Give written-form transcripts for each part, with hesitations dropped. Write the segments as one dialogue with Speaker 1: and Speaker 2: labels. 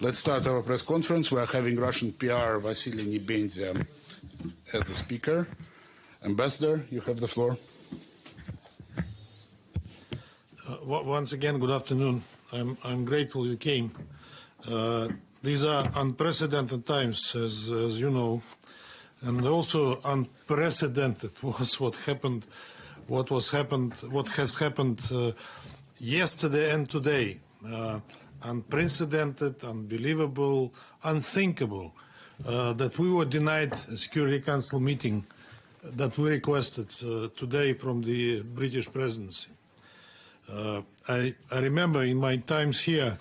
Speaker 1: Let's start our press conference. We are having Russian PR Vasily Nebenzia as the speaker. Ambassador, you have the floor.
Speaker 2: Once again, good afternoon. I'm grateful you came. These are unprecedented times, as you know, and also unprecedented was what has happened yesterday and today. Unprecedented, unbelievable, unthinkable that we were denied a Security Council meeting that we requested today from the British presidency. I remember in my times here,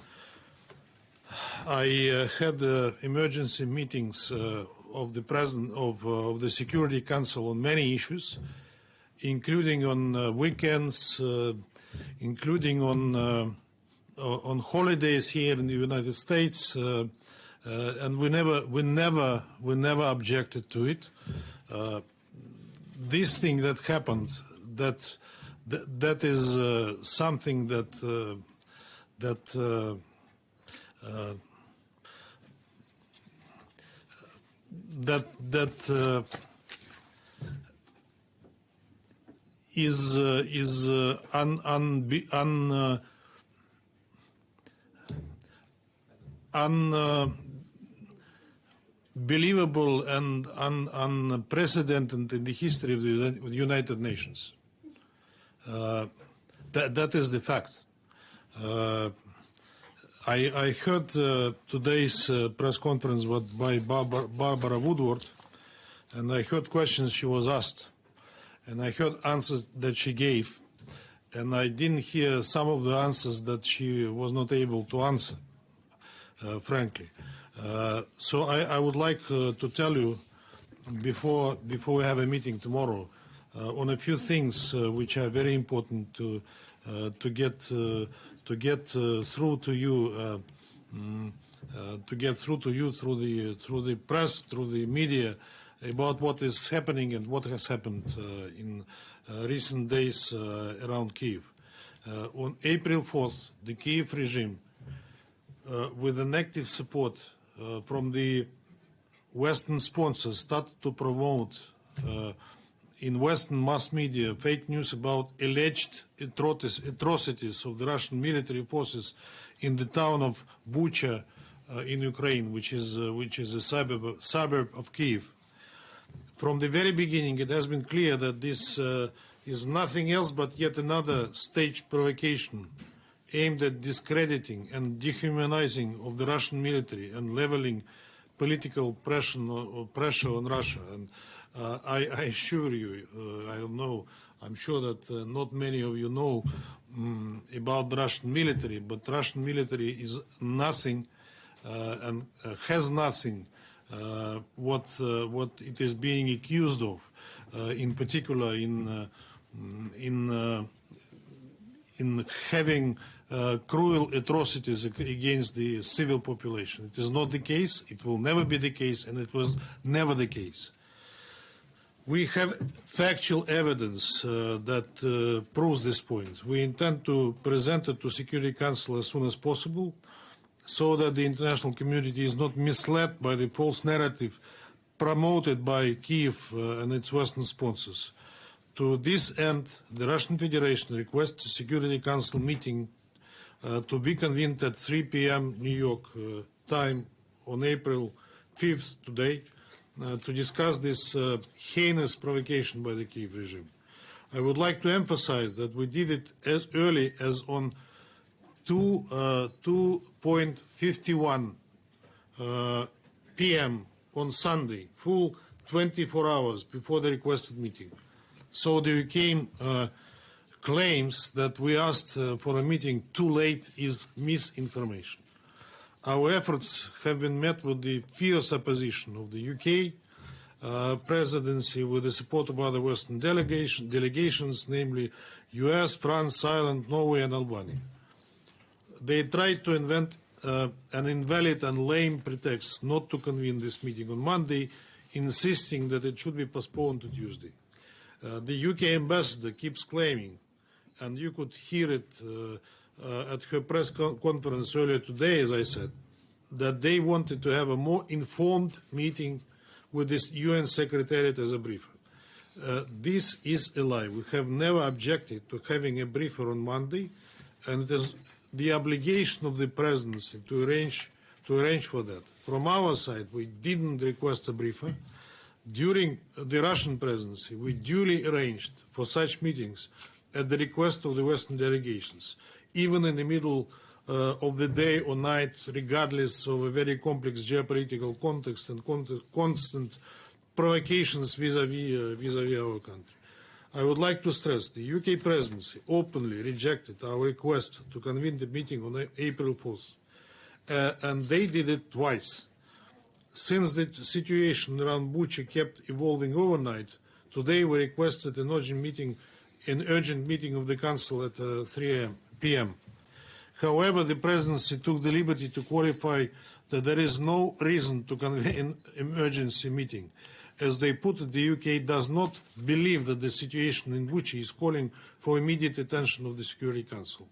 Speaker 2: I had emergency meetings of the President of the Security Council on many issues, including on weekends, including on holidays here in the United States, and we never objected to it. This thing that happened, that is something that is unbelievable and unprecedented in the history of the United Nations. That is the fact. I heard today's press conference by Barbara Woodward, and I heard questions she was asked, and I heard answers that she gave, and I didn't hear some of the answers that she was not able to answer, frankly. So I would like to tell you before we have a meeting tomorrow on a few things which are very important to get through to you, through the press, through the media, about what is happening and what has happened in recent days around Kyiv. On April 4th, the Kyiv regime, with an active support from the Western sponsors, started to promote in Western mass media fake news about alleged atrocities of the Russian military forces in the town of Bucha in Ukraine, which is a suburb of Kyiv. From the very beginning, it has been clear that this is nothing else but yet another staged provocation aimed at discrediting and dehumanizing of the Russian military and leveling political pressure on Russia. And I assure you, I don't know, I'm sure that not many of you know about the Russian military, but Russian military is nothing and has nothing what it is being accused of, in particular in having cruel atrocities against the civil population. It is not the case, it will never be the case, and it was never the case. We have factual evidence that proves this point. We intend to present it to Security Council as soon as possible, so that the international community is not misled by the false narrative promoted by Kyiv and its Western sponsors. To this end, the Russian Federation requests a Security Council meeting to be convened at 3 p.m. New York time on April 5th, today, to discuss this heinous provocation by the Kyiv regime. I would like to emphasize that we did it as early as on 2:51 p.m. on Sunday, full 24 hours before the requested meeting. So the UK claims that we asked for a meeting too late is misinformation. Our efforts have been met with the fierce opposition of the UK presidency, with the support of other Western delegations, namely US, France, Ireland, Norway and Albania. They tried to invent an invalid and lame pretext not to convene this meeting on Monday, insisting that it should be postponed to Tuesday. The UK ambassador keeps claiming, and you could hear it at her press conference earlier today, as I said, that they wanted to have a more informed meeting with this UN Secretariat as a briefer. This is a lie. We have never objected to having a briefer on Monday, and it is the obligation of the presidency to arrange for that. From our side, we didn't request a briefer. During the Russian presidency, we duly arranged for such meetings at the request of the Western delegations, even in the middle of the day or night, regardless of a very complex geopolitical context and constant provocations vis-à-vis our country. I would like to stress the UK presidency openly rejected our request to convene the meeting on April 4th, and they did it twice. Since the situation around Bucha kept evolving overnight, today we requested an urgent meeting of the Council at 3 p.m. However, the presidency took the liberty to qualify that there is no reason to convene an emergency meeting. As they put it, the UK does not believe that the situation in Bucha is calling for immediate attention of the Security Council.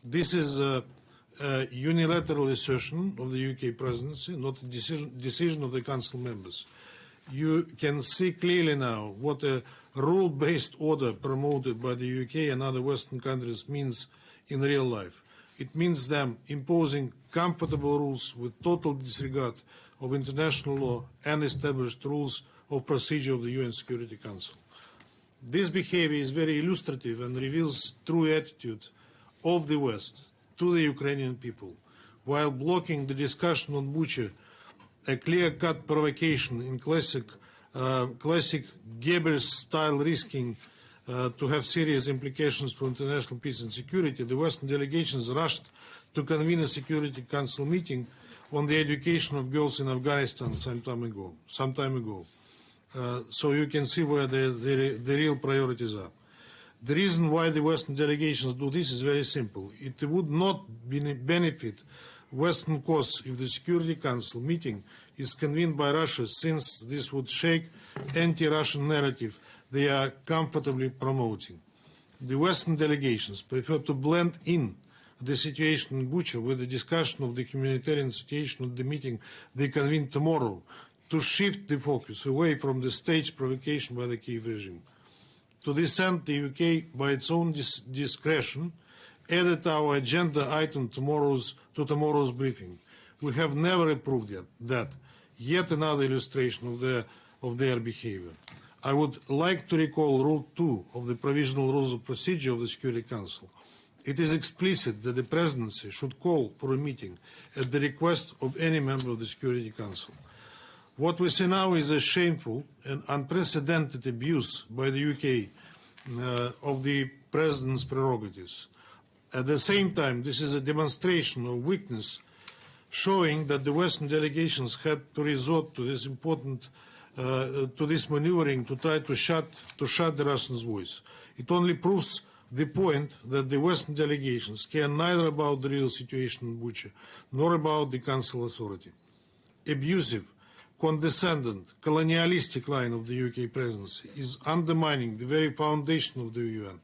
Speaker 2: This is a unilateral assertion of the UK presidency, not a decision of the Council members. You can see clearly now what a rule-based order promoted by the UK and other Western countries means in real life. It means them imposing comfortable rules with total disregard of international law and established rules of procedure of the UN Security Council. This behavior is very illustrative and reveals true attitude of the West to the Ukrainian people. While blocking the discussion on Bucha, a clear-cut provocation in classic Goebbels-style risking to have serious implications for international peace and security, the Western delegations rushed to convene a Security Council meeting on the education of girls in Afghanistan some time ago. So you can see where the real priorities are. The reason why the Western delegations do this is very simple. It would not benefit Western cause if the Security Council meeting is convened by Russia, since this would shake anti-Russian narrative they are comfortably promoting. The Western delegations prefer to blend in the situation in Bucha with the discussion of the humanitarian situation at the meeting they convene tomorrow, to shift the focus away from the staged provocation by the Kyiv regime. To this end, the UK, by its own discretion, added our agenda item to tomorrow's briefing. We have never approved that. Yet another illustration of their behavior. I would like to recall Rule 2 of the Provisional Rules of Procedure of the Security Council. It is explicit that the Presidency should call for a meeting at the request of any member of the Security Council. What we see now is a shameful and unprecedented abuse by the UK of the President's prerogatives. At the same time, this is a demonstration of weakness, showing that the Western delegations had to resort to this maneuvering to try to shut the Russians' voice. It only proves the point that the Western delegations care neither about the real situation in Bucha nor about the Council authority. Abusive, condescending, colonialistic line of the UK presidency is undermining the very foundation of the UN,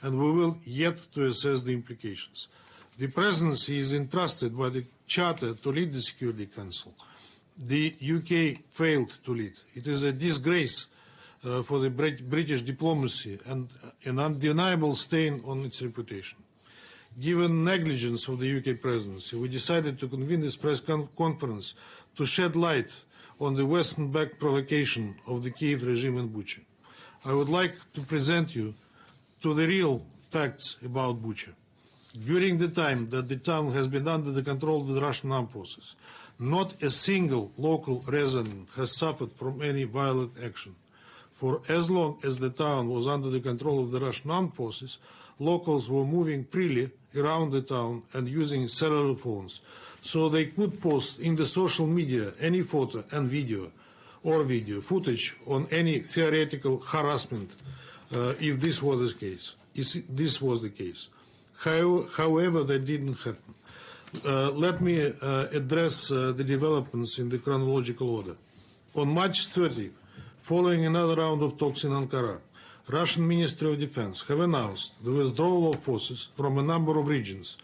Speaker 2: and we will yet to assess the implications. The presidency is entrusted by the Charter to lead the Security Council. The UK failed to lead. It is a disgrace for the British diplomacy and an undeniable stain on its reputation. Given negligence of the UK presidency, we decided to convene this press conference to shed light on the Western-backed provocation of the Kyiv regime in Bucha. I would like to present you to the real facts about Bucha. During the time that the town has been under the control of the Russian armed forces, not a single local resident has suffered from any violent action. For as long as the town was under the control of the Russian armed forces, locals were moving freely around the town and using cellular phones, so they could post in the social media any photo and video footage on any theoretical harassment if this was the case. However, that didn't happen. Let me address the developments in the chronological order. On March 30, following another round of talks in Ankara, Russian Ministry of Defense have announced the withdrawal of forces from a number of regions,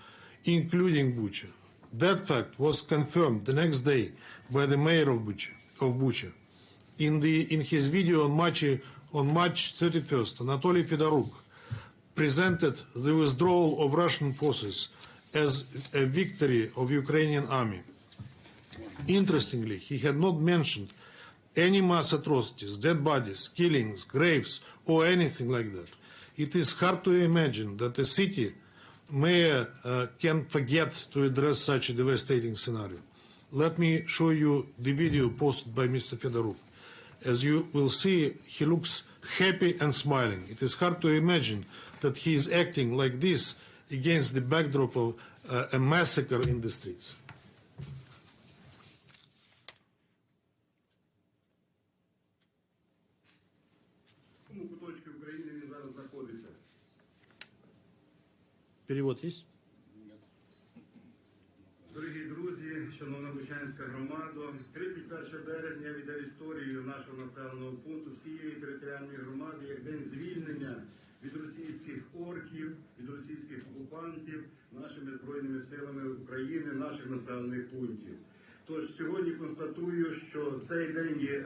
Speaker 2: including Bucha. That fact was confirmed the next day by the mayor of Bucha. In his video on March 31st, Anatoly Fedoruk presented the withdrawal of Russian forces as a victory of Ukrainian army. Interestingly, he had not mentioned any mass atrocities, dead bodies, killings, graves, or anything like that. It is hard to imagine that a city mayor can forget to address such a devastating scenario. Let me show you the video posted by Mr. Fedoruk. As you will see, he looks happy and smiling. It is hard to imagine that he is acting like this against the backdrop of a massacre in the streets. Перевод есть?
Speaker 3: Дорогі друзі, шановна Бучанська громада, 31 березня віде історію нашого населеного пункту всієї територіальної громади як день звільнення від російських орків, від російських окупантів нашими Збройними силами України, наших населених пунктів. Тож сьогодні констатую, що цей день є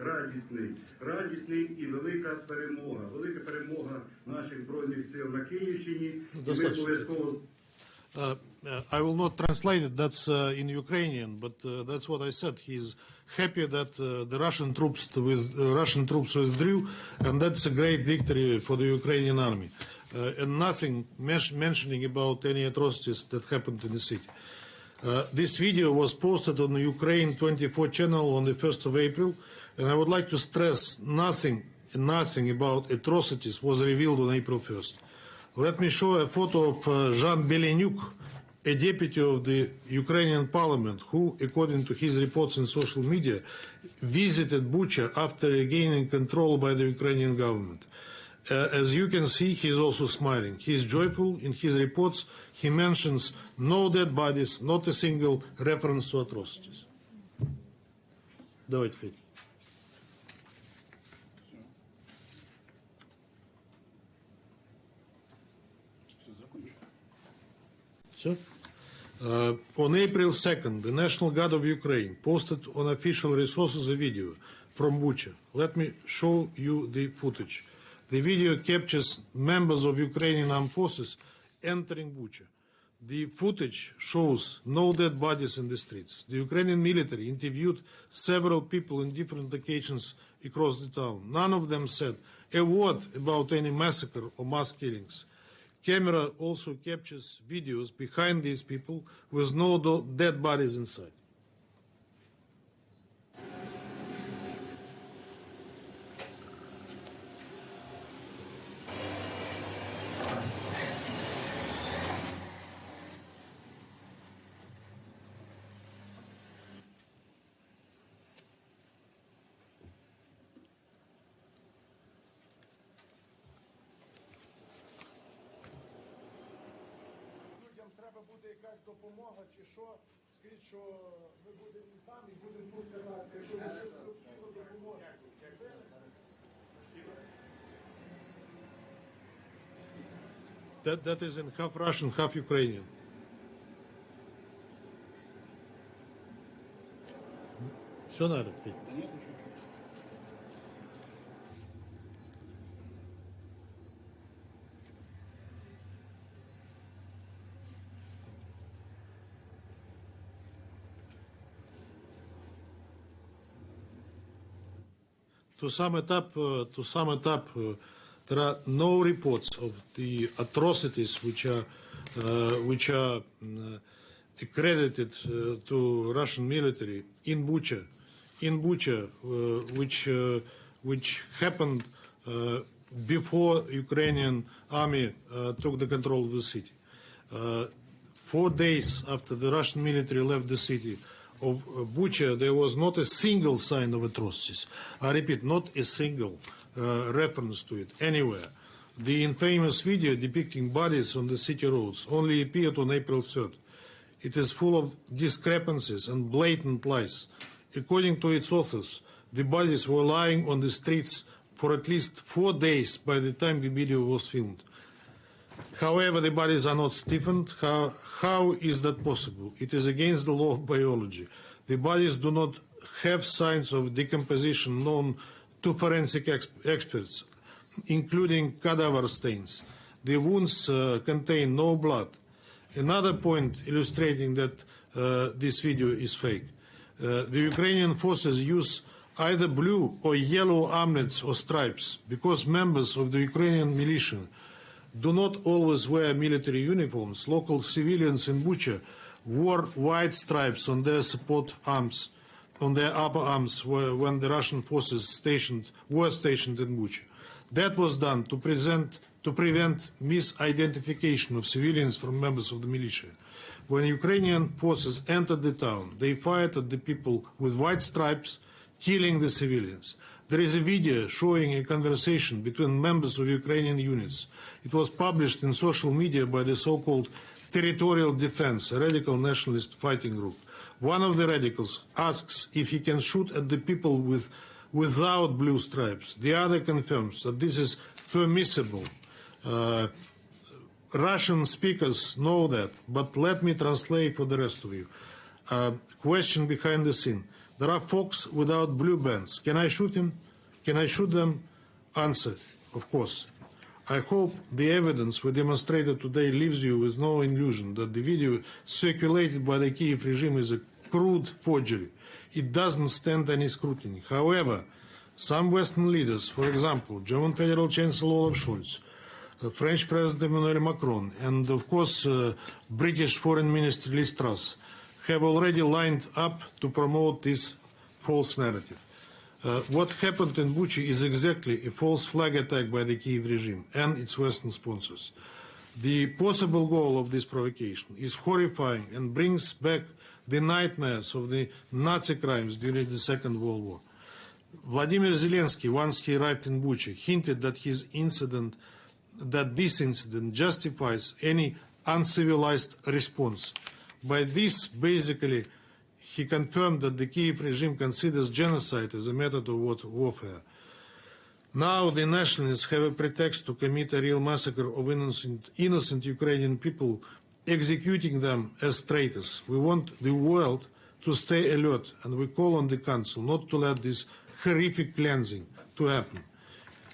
Speaker 3: радісний і велика перемога наших Збройних сил на Київщині. І ми обов'язково...
Speaker 2: I will not translate it, that's in Ukrainian, but that's what I said. He's happy that the Russian troops withdrew, and that's a great victory for the Ukrainian army. And nothing mentioning about any atrocities that happened in the city. This video was posted on the Ukraine 24 channel on the 1st of April, and I would like to stress nothing about atrocities was revealed on April 1st. Let me show a photo of Jean Belenyuk, a deputy of the Ukrainian parliament who, according to his reports in social media, visited Bucha after regaining control by the Ukrainian government. As you can see, he is also smiling. He is joyful. In his reports, he mentions no dead bodies, not a single reference to atrocities. Давайте, Федь. On April 2nd, the National Guard of Ukraine posted on official resources a video from Bucha. Let me show you the footage. The video captures members of Ukrainian armed forces entering Bucha. The footage shows no dead bodies in the streets. The Ukrainian military interviewed several people in different locations across the town. None of them said a word about any massacre or mass killings. Camera also captures videos behind these people with no dead bodies inside.
Speaker 4: Треба буде якась допомога чи що, скажіть, що ми будемо там і будемо тут для нас, якщо ви щось необхідно допоможе.
Speaker 2: That is in half Russian, half Ukrainian. Все надо? To sum it up, there are no reports of the atrocities which are accredited to Russian military in Bucha, which happened before Ukrainian army took the control of the city. 4 days after the Russian military left the city of Bucha, there was not a single sign of atrocities. I repeat, not a single reference to it anywhere. The infamous video depicting bodies on the city roads only appeared on April 3rd. It is full of discrepancies and blatant lies. According to its authors, the bodies were lying on the streets for at least 4 days by the time the video was filmed. However, the bodies are not stiffened. How is that possible? It is against the law of biology. The bodies do not have signs of decomposition known to forensic experts, including cadaver stains. The wounds contain no blood. Another point illustrating that this video is fake. The Ukrainian forces use either blue or yellow armlets or stripes because members of the Ukrainian militia do not always wear military uniforms. Local civilians in Bucha wore white stripes on their support arms, on their upper arms when the Russian forces were stationed in Bucha. That was done to prevent misidentification of civilians from members of the militia. When Ukrainian forces entered the town, they fired at the people with white stripes, killing the civilians. There is a video showing a conversation between members of Ukrainian units. It was published in social media by the so-called Territorial Defense, a radical nationalist fighting group. One of the radicals asks if he can shoot at the people without blue stripes. The other confirms that this is permissible. Russian speakers know that, but let me translate for the rest of you. Question behind the scene. There are folks without blue bands. Can I shoot him? Can I shoot them? Answer, of course. I hope the evidence we demonstrated today leaves you with no illusion that the video circulated by the Kiev regime is a crude forgery. It doesn't stand any scrutiny. However, some Western leaders, for example, German Federal Chancellor Olaf Scholz, French President Emmanuel Macron, and of course British Foreign Minister Liz Truss, have already lined up to promote this false narrative. What happened in Bucha is exactly a false flag attack by the Kiev regime and its Western sponsors. The possible goal of this provocation is horrifying and brings back the nightmares of the Nazi crimes during the Second World War. Vladimir Zelensky, once he arrived in Bucha, hinted that this incident justifies any uncivilized response. By this, basically, he confirmed that the Kiev regime considers genocide as a method of warfare. Now the nationalists have a pretext to commit a real massacre of innocent Ukrainian people, executing them as traitors. We want the world to stay alert, and we call on the Council not to let this horrific cleansing to happen.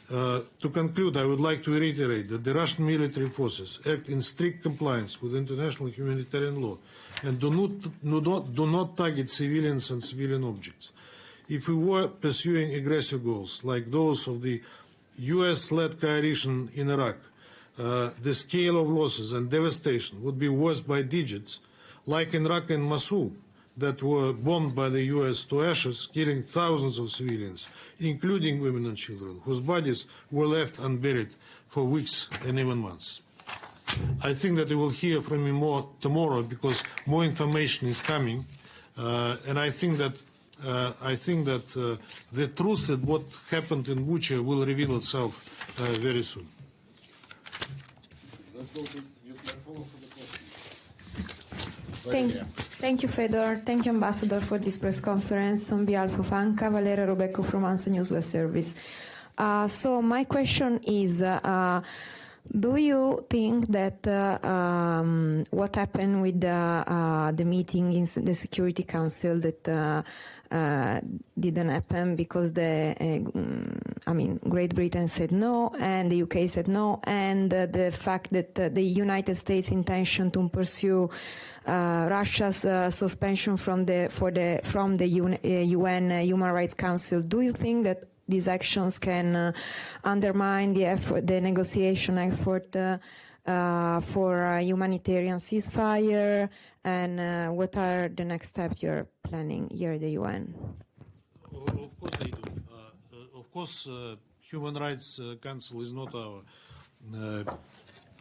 Speaker 2: To conclude, I would like to reiterate that the Russian military forces act in strict compliance with international humanitarian law and do not target civilians and civilian objects. If we were pursuing aggressive goals like those of the US-led coalition in Iraq, the scale of losses and devastation would be worse by digits, like in Raqqa and Mosul, that were bombed by the US to ashes, killing thousands of civilians, including women and children, whose bodies were left unburied for weeks and even months. I think that you will hear from me more tomorrow because more information is coming, and I think that the truth of what happened in Bucha will reveal itself very soon.
Speaker 5: Let's follow for the question.
Speaker 6: Thank you, Fedor. Thank you, Ambassador, for this press conference. On behalf of Anka, Valeria Robecco from ANSA News West Service. So my question is, do you think that what happened with the meeting in the Security Council that didn't happen because Great Britain said no and the UK said no, and the fact that the United States' intention to pursue Russia's suspension from the UN Human Rights Council, do you think that these actions can undermine the negotiation effort for a humanitarian ceasefire, and what are the next steps you're planning here at the UN?
Speaker 2: Of course they do. Of course, Human Rights Council is not our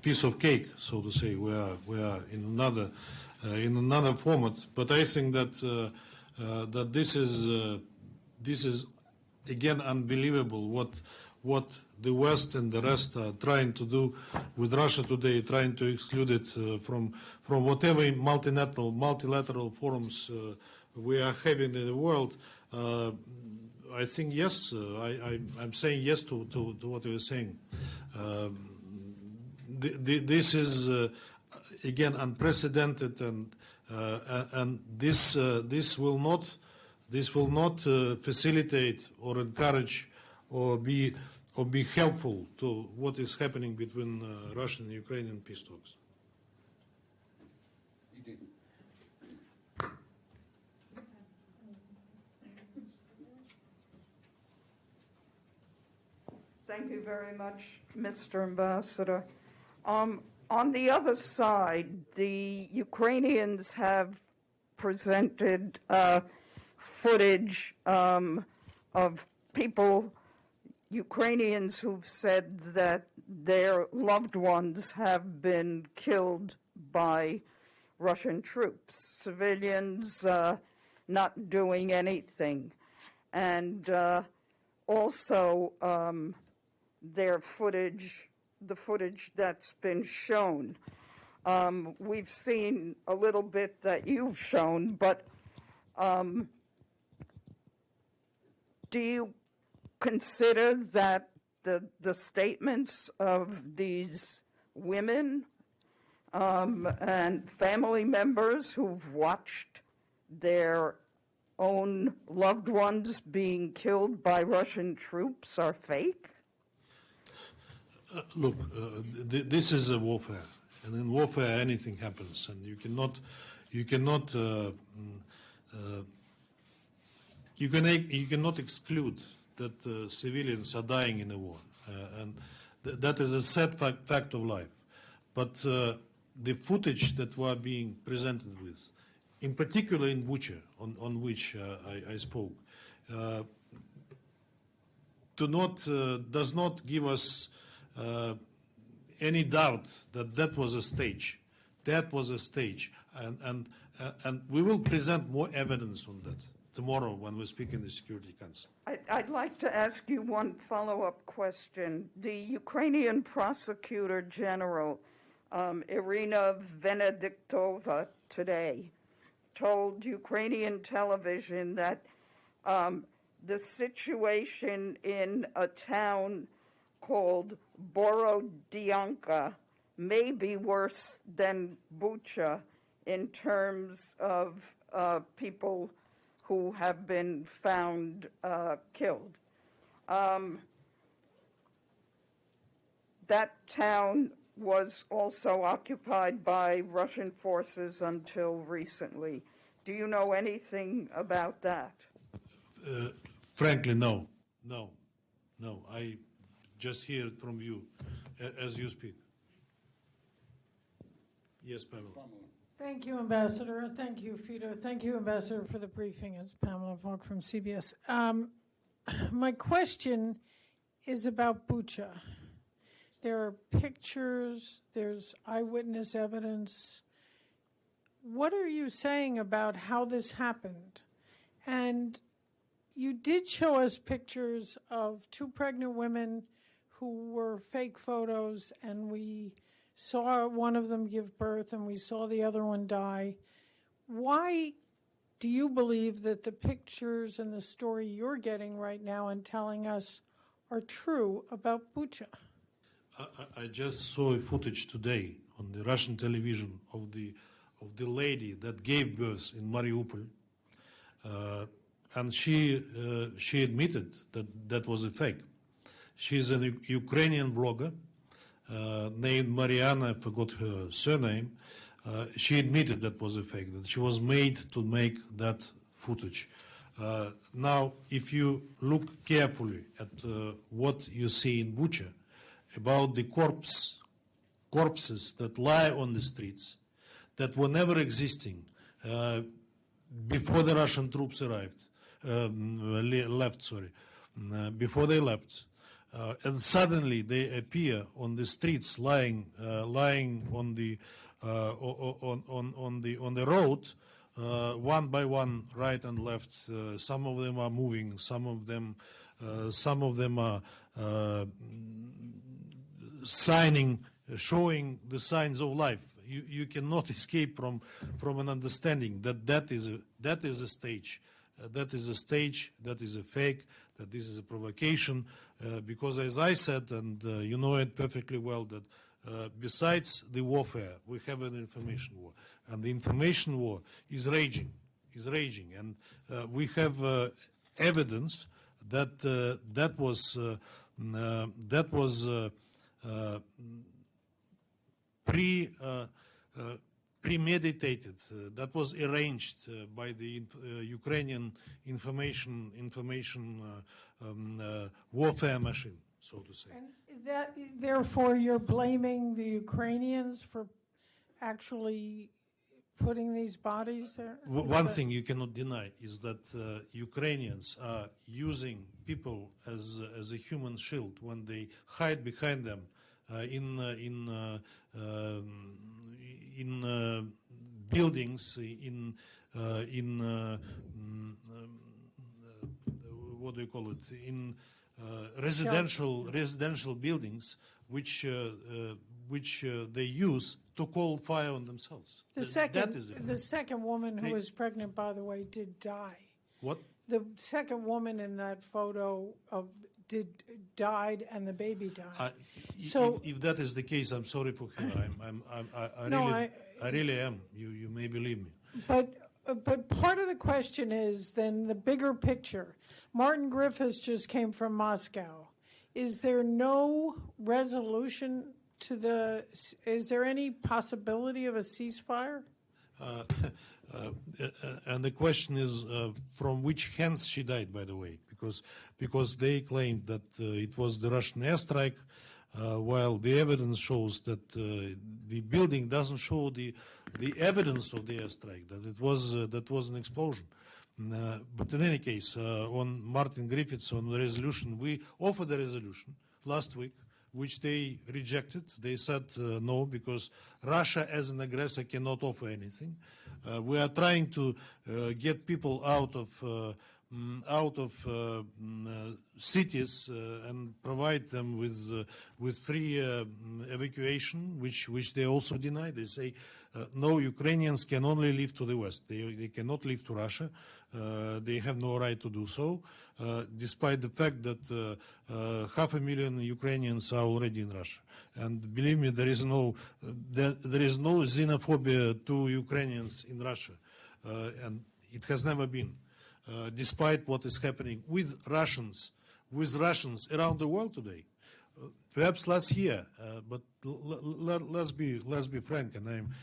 Speaker 2: piece of cake, so to say. We are in another format. But I think that that this is again unbelievable what the West and the rest are trying to do with Russia today, trying to exclude it from whatever multilateral forums we are having in the world. I think yes, I'm saying yes to what you're saying. This is again unprecedented, and this will not facilitate or encourage or be helpful to what is happening between Russian and Ukrainian peace talks.
Speaker 7: Thank you very much, Mr. Ambassador. On the other side, the Ukrainians have presented footage of people, Ukrainians, who've said that their loved ones have been killed by Russian troops, civilians not doing anything. And also their footage, the footage that's been shown. We've seen a little bit that you've shown, but do you consider that the statements of these women and family members who've watched their own loved ones being killed by Russian troops are fake?
Speaker 2: Look, this is a warfare, and in warfare anything happens, and you cannot exclude that civilians are dying in a war, and that is a sad fact of life. But the footage that we are being presented with, in particular in Bucha, on which I spoke, does not give us any doubt that that was a stage. That was a stage, and we will present more evidence on that tomorrow when we speak in the Security Council.
Speaker 7: I'd like to ask you one follow-up question. The Ukrainian Prosecutor General, Irina Venediktova, today told Ukrainian television that the situation in a town called Borodyanka may be worse than Bucha in terms of people who have been found killed. That town was also occupied by Russian forces until recently. Do you know anything about that?
Speaker 2: Frankly, no. I just hear it from you as you speak. Yes, Pamela.
Speaker 8: Thank you, Ambassador. Thank you, Fidor. Thank you, Ambassador, for the briefing. It's Pamela Falk from CBS. My question is about Bucha. There are pictures, there's eyewitness evidence. What are you saying about how this happened? And you did show us pictures of 2 pregnant women who were fake photos, and we saw one of them give birth and we saw the other one die. Why do you believe that the pictures and the story you're getting right now and telling us are true about Bucha?
Speaker 2: I just saw a footage today on the Russian television of the lady that gave birth in Mariupol, and she admitted that was a fake. She's a Ukrainian blogger named Mariana, I forgot her surname. She admitted that was a fake, that she was made to make that footage. Now, if you look carefully at what you see in Bucha, about the corpses that lie on the streets, that were never existing before the Russian troops arrived, before they left, and suddenly they appear on the streets, lying on the road, one by one, right and left. Some of them are moving. Some of them are showing the signs of life. You cannot escape from an understanding that is a stage. That is a stage, that is a fake, that this is a provocation, because as I said, and you know it perfectly well, that besides the warfare, we have an information war, and the information war is raging, and we have evidence that that was premeditated. That was arranged by the Ukrainian information warfare machine, so to say.
Speaker 8: And that, therefore, you're blaming the Ukrainians for actually putting these bodies there?
Speaker 2: One thing you cannot deny is that Ukrainians are using people as a human shield when they hide behind them in buildings, in what do you call it? In residential buildings, which they use to call fire on themselves.
Speaker 8: The second woman who was pregnant, by the way, did die.
Speaker 2: What?
Speaker 8: The second woman in that photo died, and the baby died.
Speaker 2: So, if that is the case, I'm sorry for her. I really am. You may believe me.
Speaker 8: But part of the question is then the bigger picture. Martin Griffiths just came from Moscow. Is there no resolution to the? Is there any possibility of a ceasefire?
Speaker 2: And the question is from which hands she died, by the way, because they claimed that it was the Russian airstrike, while the evidence shows that the building doesn't show the evidence of the airstrike, that was an explosion. But in any case, on Martin Griffiths, on the resolution, we offered a resolution last week, which they rejected. They said no, because Russia as an aggressor cannot offer anything. We are trying to get people out of cities and provide them with free evacuation, which they also deny. They say no, Ukrainians can only leave to the West. They cannot leave to Russia. They have no right to do so, despite the fact that 500,000 Ukrainians are already in Russia. And believe me, there is no xenophobia to Ukrainians in Russia, and it has never been. Despite what is happening with Russians around the world today, perhaps last year, but let's be frank, and I'm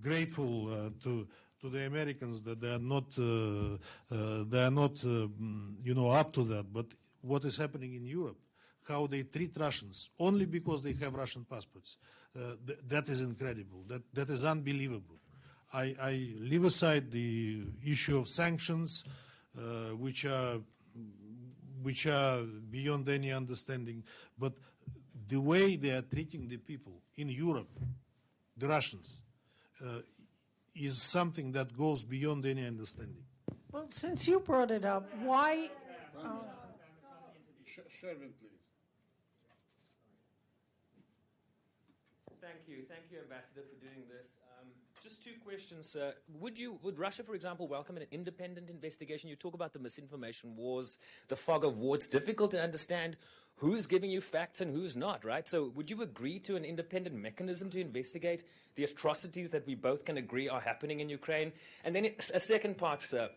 Speaker 2: grateful to the Americans that they are not up to that. But what is happening in Europe, how they treat Russians only because they have Russian passports, that is incredible. That is unbelievable. I leave aside the issue of sanctions, which are beyond any understanding, but the way they are treating the people in Europe, the Russians, is something that goes beyond any understanding.
Speaker 8: Well, since you brought it up, why?
Speaker 1: Shervin, please.
Speaker 9: Thank you, Ambassador, for doing this. Just two questions. Would Russia, for example, welcome an independent investigation? You talk about the misinformation wars, the fog of war. It's difficult to understand who's giving you facts and who's not, right? So would you agree to an independent mechanism to investigate the atrocities that we both can agree are happening in Ukraine? And then a second part, sir.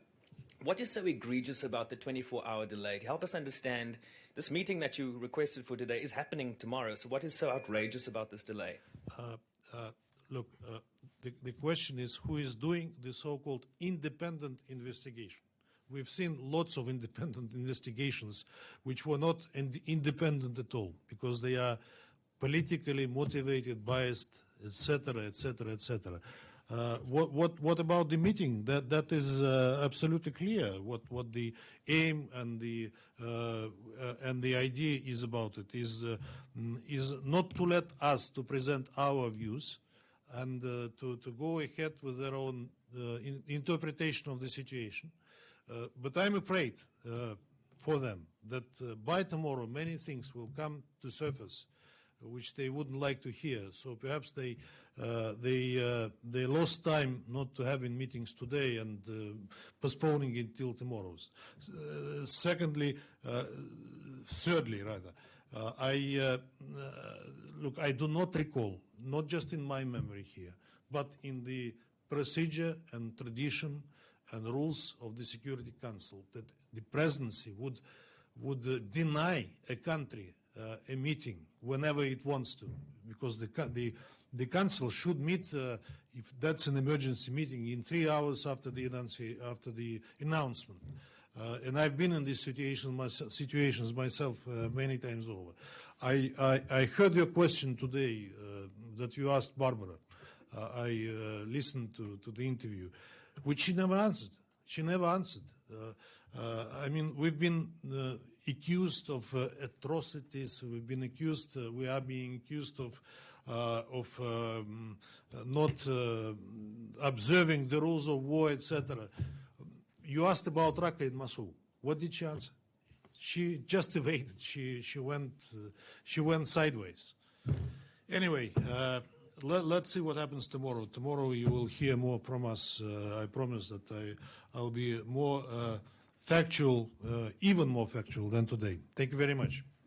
Speaker 9: What is so egregious about the 24-hour delay? To help us understand, this meeting that you requested for today is happening tomorrow. So what is so outrageous about this delay?
Speaker 2: Look, the question is who is doing the so-called independent investigation. We've seen lots of independent investigations which were not independent at all because they are politically motivated, biased, etc., etc., etc. What about the meeting? That is absolutely clear. What the aim and the idea is about it is not to let us to present our views and to go ahead with their own interpretation of the situation. But I'm afraid for them that by tomorrow many things will come to surface which they wouldn't like to hear. So perhaps they lost time not to having meetings today and postponing it till tomorrow's. Thirdly, I do not recall not just in my memory here, but in the procedure and tradition and rules of the Security Council, that the presidency would deny a country a meeting whenever it wants to, because the council should meet, if that's an emergency meeting, in 3 hours after the announcement. And I've been in these situations myself many times over. I heard your question today that you asked Barbara. I listened to the interview, which she never answered. She never answered. I mean, we've been accused of atrocities. We've been accused. We are being accused of not observing the rules of war, etc. You asked about Raqqa and Mosul. What did she answer? She just evaded. She went sideways. Anyway, let's see what happens tomorrow. Tomorrow you will hear more from us. I promise that I'll be more factual, even more factual than today. Thank you very much.